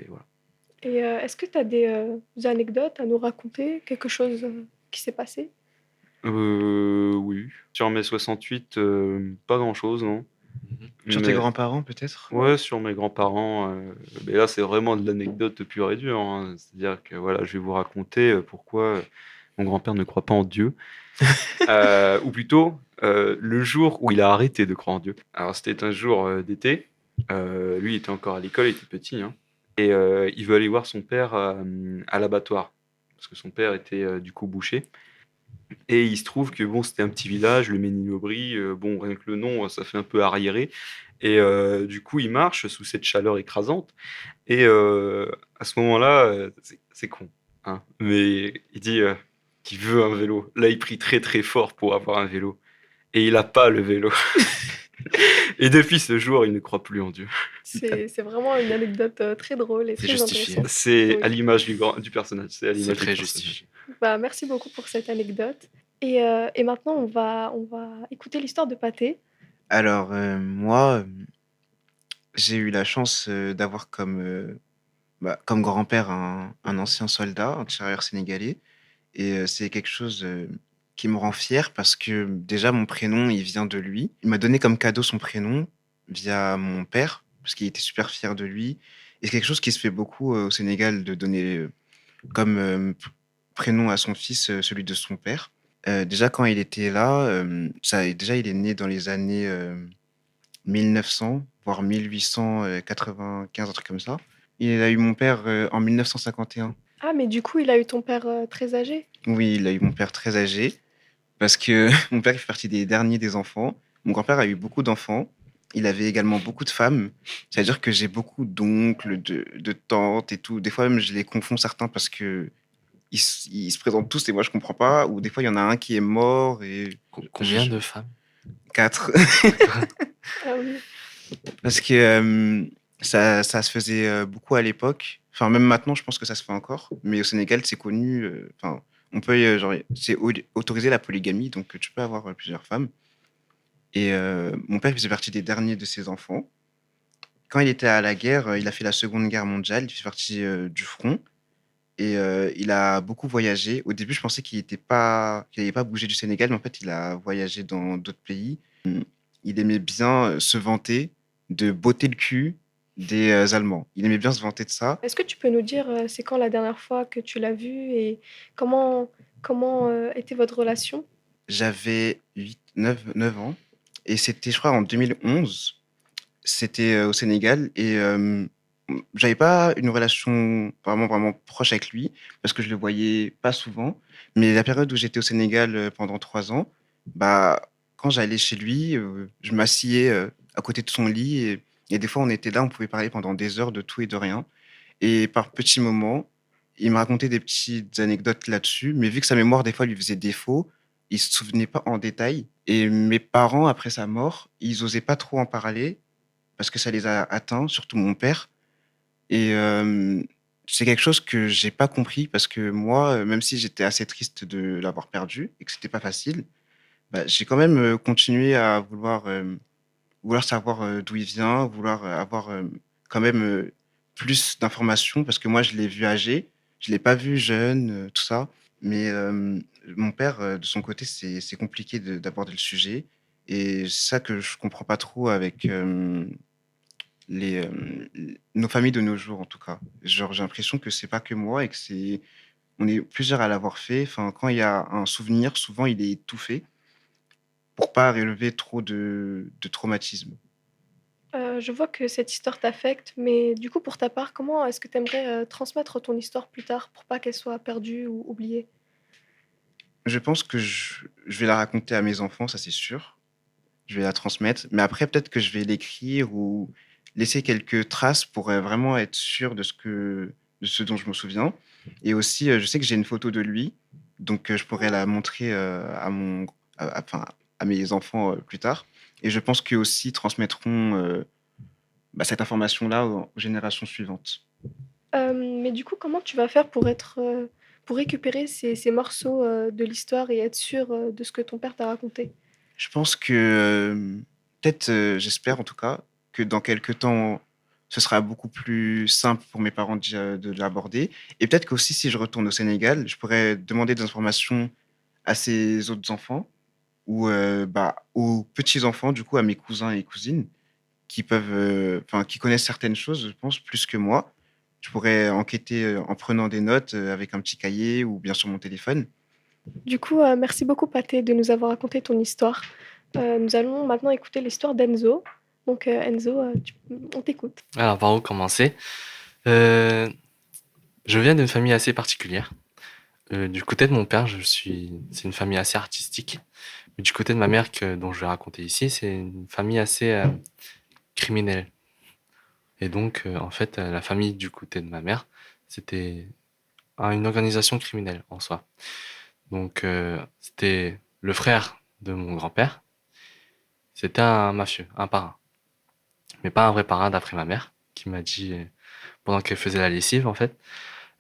Voilà. Et est-ce que tu as des anecdotes à nous raconter, quelque chose qui s'est passé? Oui. Sur mes 68, pas grand-chose, non. Sur tes Mais grands-parents, peut-être? ouais, sur mes grands-parents, mais là, c'est vraiment de l'anecdote pure et dure, hein. C'est-à-dire que voilà, je vais vous raconter pourquoi mon grand-père ne croit pas en Dieu. Ou plutôt, le jour où il a arrêté de croire en Dieu. Alors, c'était un jour d'été. Lui, il était encore à l'école, il était petit, hein. Et il veut aller voir son père à l'abattoir. Parce que son père était du coup boucher. Et il se trouve que bon, c'était un petit village, le Ménil-Aubry. Bon, rien que le nom, ça fait un peu arriéré. Et du coup, il marche sous cette chaleur écrasante. Et à ce moment-là, c'est con, hein, mais il dit qu'il veut un vélo. Là, il prie très très fort pour avoir un vélo. Et il n'a pas le vélo. Et depuis ce jour, il ne croit plus en Dieu. C'est vraiment une anecdote très drôle et C'est très justifié. intéressante. C'est Oui. à l'image du personnage. C'est à l'image C'est du très personnage. justifié. Bah, merci beaucoup pour cette anecdote. Et maintenant, on va écouter l'histoire de Pathé. Alors, moi, j'ai eu la chance d'avoir comme grand-père un ancien soldat, un tirailleur sénégalais. Et c'est quelque chose qui me rend fier parce que déjà, mon prénom, il vient de lui. Il m'a donné comme cadeau son prénom via mon père parce qu'il était super fier de lui. Et c'est quelque chose qui se fait beaucoup au Sénégal de donner comme prénom à son fils celui de son père. Déjà, quand il était là, déjà, il est né dans les années 1900, voire 1895, un truc comme ça. Il a eu mon père en 1951. Ah, mais du coup, il a eu ton père très âgé. Oui, il a eu mon père très âgé parce que mon père fait partie des derniers des enfants. Mon grand-père a eu beaucoup d'enfants. Il avait également beaucoup de femmes. C'est-à-dire que j'ai beaucoup d'oncles, de tantes et tout. Des fois même, je les confonds certains parce que ils se présentent tous et moi je comprends pas. Ou des fois, il y en a un qui est mort et Combien de femmes? 4. Ah oui. Parce que ça se faisait beaucoup à l'époque. Enfin, même maintenant, je pense que ça se fait encore. Mais au Sénégal, c'est connu. Enfin, on peut, genre, c'est autorisé la polygamie, donc tu peux avoir plusieurs femmes. Et mon père faisait partie des derniers de ses enfants. Quand il était à la guerre, il a fait la Seconde Guerre mondiale. Il fait partie du front. Et il a beaucoup voyagé. Au début, je pensais qu'il n'allait pas bouger du Sénégal, mais en fait, il a voyagé dans d'autres pays. Il aimait bien se vanter de botter le cul des Allemands. Il aimait bien se vanter de ça. Est-ce que tu peux nous dire c'est quand la dernière fois que tu l'as vu et comment était votre relation? J'avais 9 ans et c'était, je crois, en 2011. C'était au Sénégal et j'avais pas une relation vraiment proche avec lui parce que je le voyais pas souvent. Mais la période où j'étais au Sénégal pendant 3 ans, bah, quand j'allais chez lui, je m'asseyais à côté de son lit et des fois on était là, on pouvait parler pendant des heures de tout et de rien. Et par petits moments, il me racontait des petites anecdotes là-dessus, mais vu que sa mémoire des fois lui faisait défaut, il se souvenait pas en détail. Et mes parents, après sa mort, ils osaient pas trop en parler parce que ça les a atteints, surtout mon père. Et c'est quelque chose que j'ai pas compris parce que moi, même si j'étais assez triste de l'avoir perdu et que c'était pas facile, bah, j'ai quand même continué à vouloir savoir d'où il vient, vouloir avoir quand même plus d'informations parce que moi, je l'ai vu âgé, je l'ai pas vu jeune, tout ça. Mais mon père, de son côté, c'est compliqué d'aborder le sujet. Et c'est ça que je comprends pas trop avec nos familles de nos jours, en tout cas. Genre, j'ai l'impression que c'est pas que moi et que on est plusieurs à l'avoir fait. Enfin, quand il y a un souvenir, souvent il est étouffé pour pas relever trop de traumatisme. Je vois que cette histoire t'affecte, mais du coup, pour ta part, comment est-ce que tu aimerais transmettre ton histoire plus tard pour pas qu'elle soit perdue ou oubliée? Je pense que je vais la raconter à mes enfants, ça c'est sûr. Je vais la transmettre. Mais après, peut-être que je vais l'écrire ou laisser quelques traces pour vraiment être sûr de ce dont je me souviens. Et aussi, je sais que j'ai une photo de lui, donc je pourrais la montrer enfin, à mes enfants plus tard. Et je pense qu'eux aussi transmettront cette information-là aux générations suivantes. Mais du coup, comment tu vas faire pour être pour récupérer ces morceaux de l'histoire et être sûr de ce que ton père t'a raconté? Je pense que, peut-être, j'espère en tout cas, que dans quelques temps, ce sera beaucoup plus simple pour mes parents de l'aborder et peut-être qu'aussi si je retourne au Sénégal, je pourrais demander des informations à ses autres enfants ou, aux petits-enfants, du coup, à mes cousins et cousines qui peuvent, enfin, qui connaissent certaines choses, je pense, plus que moi. Je pourrais enquêter, en prenant des notes, avec un petit cahier ou bien sur mon téléphone. Du coup, merci beaucoup Pathé de nous avoir raconté ton histoire. Nous allons maintenant écouter l'histoire d'Enzo. Donc Enzo, on t'écoute. Alors, par où commencer? Euh, je viens d'une famille assez particulière. Du côté de mon père, c'est une famille assez artistique. Mais du côté de ma mère, dont je vais raconter ici, c'est une famille assez criminelle. Et donc, en fait, la famille du côté de ma mère, c'était une organisation criminelle en soi. Donc, c'était le frère de mon grand-père. C'était un mafieux, un parrain. Mais pas un vrai parrain d'après ma mère, qui m'a dit, pendant qu'elle faisait la lessive, en fait,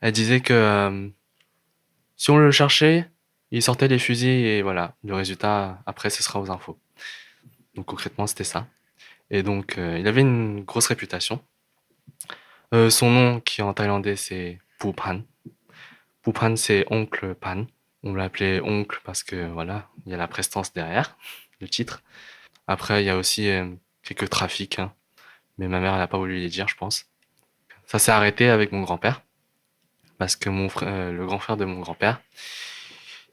elle disait que si on le cherchait, il sortait les fusils et voilà, le résultat, après, ce sera aux infos. Donc concrètement, c'était ça. Et donc, il avait une grosse réputation. Son nom, qui en thaïlandais, c'est Pupan. Pupan, c'est oncle Pan. On l'appelait oncle parce que, voilà, il y a la prestance derrière, le titre. Après, il y a aussi quelques trafics, hein, mais ma mère, elle n'a pas voulu les dire, je pense. Ça s'est arrêté avec mon grand-père, parce que mon frère, le grand frère de mon grand-père,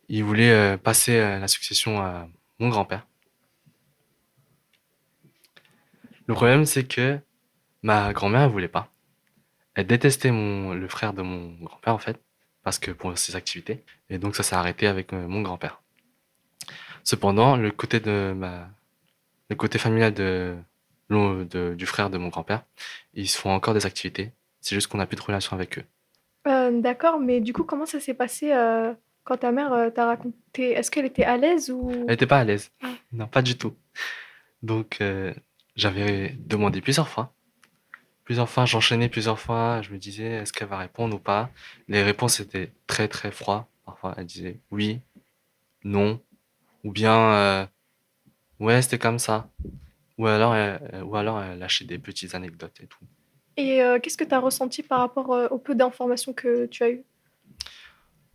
il voulait passer la succession à mon grand-père. Le problème, c'est que ma grand-mère, elle voulait pas. Elle détestait le frère de mon grand-père, en fait, parce que pour ses activités. Et donc, ça s'est arrêté avec mon grand-père. Cependant, le côté familial du frère de mon grand-père, ils se font encore des activités. C'est juste qu'on n'a plus de relation avec eux. D'accord, mais du coup, comment ça s'est passé quand ta mère t'a raconté? Est-ce qu'elle était à l'aise ou... Elle n'était pas à l'aise. Ah. Non, pas du tout. Donc, j'avais demandé plusieurs fois. Plusieurs fois, j'enchaînais plusieurs fois. Je me disais, est-ce qu'elle va répondre ou pas? Les réponses étaient très, très froides. Parfois, elle disait oui, non, ou bien ouais, c'était comme ça. Ou alors elle lâchait des petites anecdotes et tout. Et qu'est-ce que tu as ressenti par rapport au peu d'informations que tu as eues?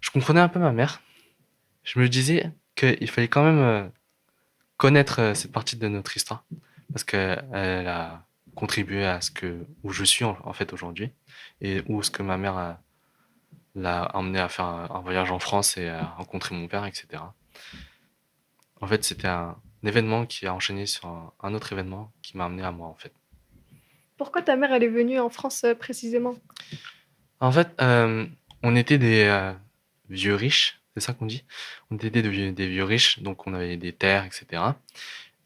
Je comprenais un peu ma mère. Je me disais qu'il fallait quand même connaître cette partie de notre histoire. Parce qu'elle a contribué à où je suis en fait aujourd'hui. Et où ce que ma mère l'a emmené à faire un voyage en France et à rencontrer mon père, etc. En fait, c'était un événement qui a enchaîné sur un autre événement qui m'a amené à moi, en fait. Pourquoi ta mère elle est venue en France précisément? En fait, on était des vieux riches, c'est ça qu'on dit? On était des vieux riches, donc on avait des terres, etc.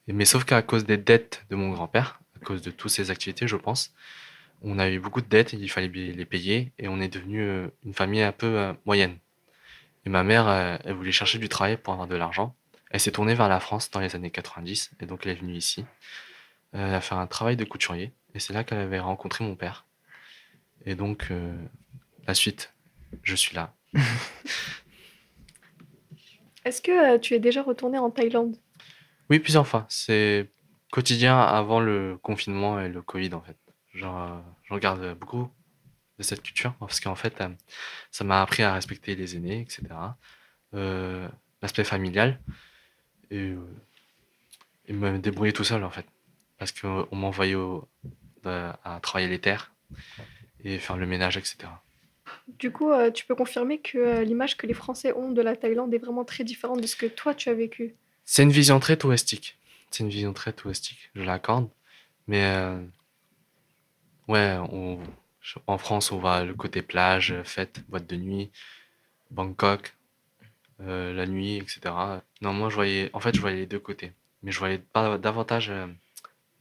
Mais sauf qu'à cause des dettes de mon grand-père, à cause de toutes ses activités, je pense, on a eu beaucoup de dettes, il fallait les payer, et on est devenu une famille un peu moyenne. Et ma mère, elle voulait chercher du travail pour avoir de l'argent. Elle s'est tournée vers la France dans les années 90, et donc elle est venue ici. Elle a fait un travail de couturier, et c'est là qu'elle avait rencontré mon père. Et donc, la suite, je suis là. Est-ce que tu es déjà retourné en Thaïlande? Oui, plusieurs fois. C'est quotidien avant le confinement et le Covid, en fait. Genre, je regarde beaucoup de cette culture, parce qu'en fait, ça m'a appris à respecter les aînés, etc. L'aspect familial, et, et me débrouiller tout seul, en fait. Parce qu'on m'envoyait à travailler les terres et faire le ménage, etc. Du coup, tu peux confirmer que l'image que les Français ont de la Thaïlande est vraiment très différente de ce que toi tu as vécu. C'est une vision très touristique. C'est une vision très touristique, je l'accorde. Mais ouais, en France, on va le côté plage, fête, boîte de nuit, Bangkok, la nuit, etc. Non, moi, je voyais les deux côtés. Mais je voyais pas davantage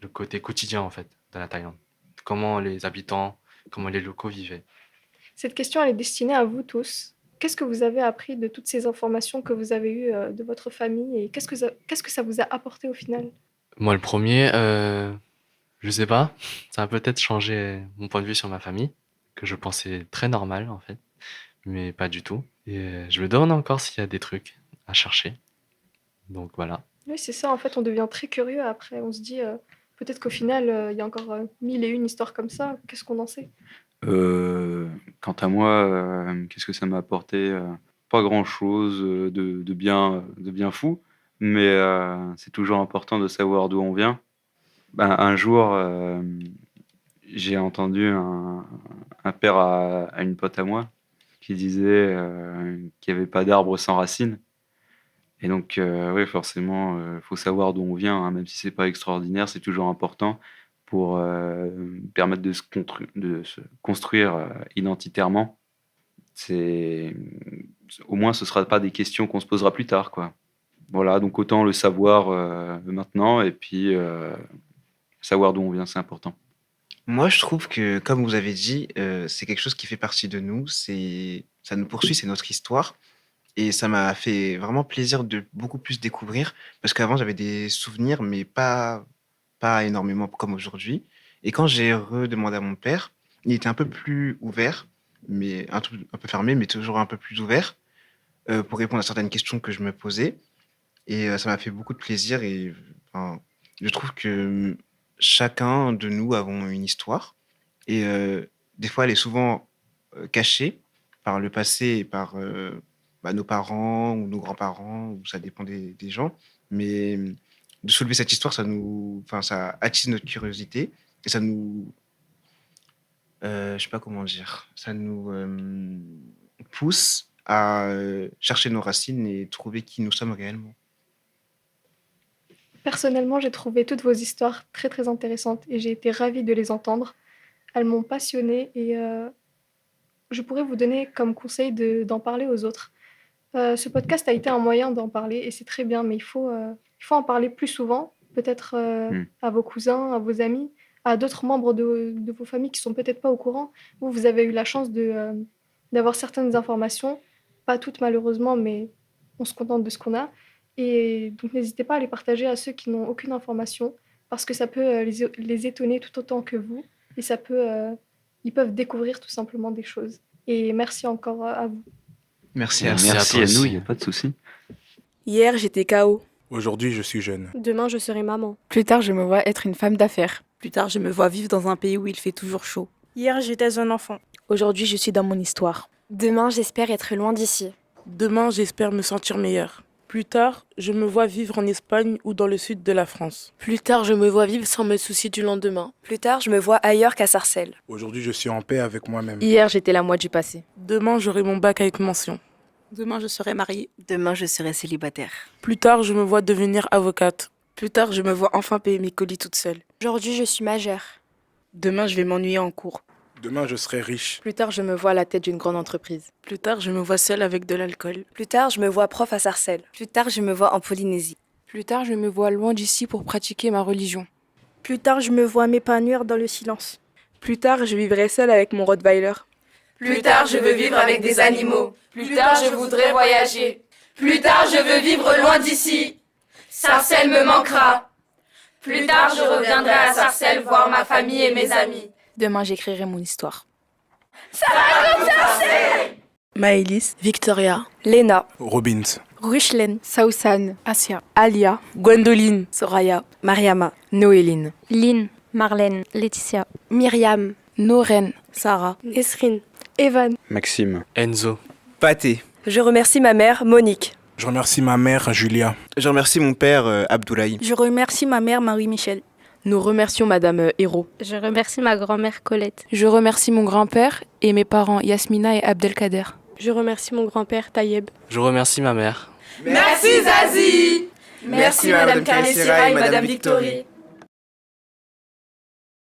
le côté quotidien, en fait, de la Thaïlande. Comment les habitants, comment les locaux vivaient. Cette question, elle est destinée à vous tous. Qu'est-ce que vous avez appris de toutes ces informations que vous avez eues de votre famille et qu'est-ce que ça vous a apporté au final? Moi, le premier, je sais pas. Ça a peut-être changé mon point de vue sur ma famille, que je pensais très normal, en fait. mais pas du tout. Et je me demande encore s'il y a des trucs à chercher. Donc voilà. Oui, c'est ça, en fait, on devient très curieux après. On se dit, peut-être qu'au final, il y a encore 1001 histoires comme ça. Qu'est-ce qu'on en sait? Quant à moi, qu'est-ce que ça m'a apporté? Pas grand-chose de bien fou, mais c'est toujours important de savoir d'où on vient. Ben, un jour, j'ai entendu un père à une pote à moi qui disait qu'il n'y avait pas d'arbre sans racines. Et donc, oui, forcément, faut savoir d'où on vient, hein, même si c'est pas extraordinaire, c'est toujours important pour permettre de se construire identitairement. Au moins, ce sera pas des questions qu'on se posera plus tard, quoi. Voilà, donc autant le savoir maintenant et puis savoir d'où on vient, c'est important. Moi, je trouve que, comme vous avez dit, c'est quelque chose qui fait partie de nous. Ça nous poursuit, c'est notre histoire. Et ça m'a fait vraiment plaisir de beaucoup plus découvrir. Parce qu'avant, j'avais des souvenirs, mais pas énormément comme aujourd'hui. Et quand j'ai redemandé à mon père, il était un peu plus ouvert, mais un peu fermé, mais toujours un peu plus ouvert pour répondre à certaines questions que je me posais. Et ça m'a fait beaucoup de plaisir. Et enfin, je trouve que chacun de nous avons une histoire. Et des fois, elle est souvent cachée par le passé et par nos parents ou nos grands-parents, ou ça dépend des gens. Mais de soulever cette histoire, ça attise notre curiosité et ça nous... je sais pas comment dire. Ça nous pousse à chercher nos racines et trouver qui nous sommes réellement. Personnellement, j'ai trouvé toutes vos histoires très très intéressantes et j'ai été ravie de les entendre. Elles m'ont passionnée et je pourrais vous donner comme conseil d'en parler aux autres. Ce podcast a été un moyen d'en parler et c'est très bien, mais il faut en parler plus souvent, peut-être à vos cousins, à vos amis, à d'autres membres de vos familles qui sont peut-être pas au courant. Vous avez eu la chance d'avoir certaines informations, pas toutes malheureusement, mais on se contente de ce qu'on a. Et donc n'hésitez pas à les partager à ceux qui n'ont aucune information, parce que ça peut les étonner tout autant que vous, et ils peuvent découvrir tout simplement des choses. Et merci encore à vous. Merci à nous, il n'y a pas de souci. Hier, j'étais KO. Aujourd'hui, je suis jeune. Demain, je serai maman. Plus tard, je me vois être une femme d'affaires. Plus tard, je me vois vivre dans un pays où il fait toujours chaud. Hier, j'étais un enfant. Aujourd'hui, je suis dans mon histoire. Demain, j'espère être loin d'ici. Demain, j'espère me sentir meilleure. Plus tard, je me vois vivre en Espagne ou dans le sud de la France. Plus tard, je me vois vivre sans me soucier du lendemain. Plus tard, je me vois ailleurs qu'à Sarcelles. Aujourd'hui, je suis en paix avec moi-même. Hier, j'étais la moi du passé. Demain, j'aurai mon bac avec mention. Demain, je serai mariée. Demain, je serai célibataire. Plus tard, je me vois devenir avocate. Plus tard, je me vois enfin payer mes colis toute seule. Aujourd'hui, je suis majeure. Demain, je vais m'ennuyer en cours. Demain, je serai riche. Plus tard, je me vois à la tête d'une grande entreprise. Plus tard, je me vois seule avec de l'alcool. Plus tard, je me vois prof à Sarcelles. Plus tard, je me vois en Polynésie. Plus tard, je me vois loin d'ici pour pratiquer ma religion. Plus tard, je me vois m'épanouir dans le silence. Plus tard, je vivrai seule avec mon Rottweiler. Plus tard, je veux vivre avec des animaux. Plus tard, je voudrais voyager. Plus tard, je veux vivre loin d'ici. Sarcelles me manquera. Plus tard, je reviendrai à Sarcelles voir ma famille et mes amis. Demain, j'écrirai mon histoire. Ça va comme Sarcelles! Maëlys, Victoria, Léna, Robbins, Rushlен, Saoussane, Asia, Alia, Gwendoline, Soraya, Mariama, Noéline, Lynn, Marlène, Laetitia, Myriam, Noren, Sarah, Esrine, Evan, Maxime, Enzo, Pâté. Je remercie ma mère, Monique. je remercie ma mère, Julia. Je remercie mon père, Abdoulaye. Je remercie ma mère, Marie-Michel. Nous remercions Madame Hérault. Je remercie ma grand-mère Colette. Je remercie mon grand-père et mes parents Yasmina et Abdelkader. Je remercie mon grand-père Tayeb. je remercie ma mère. Merci Zazie. Merci Madame Carlessira et Madame Victory.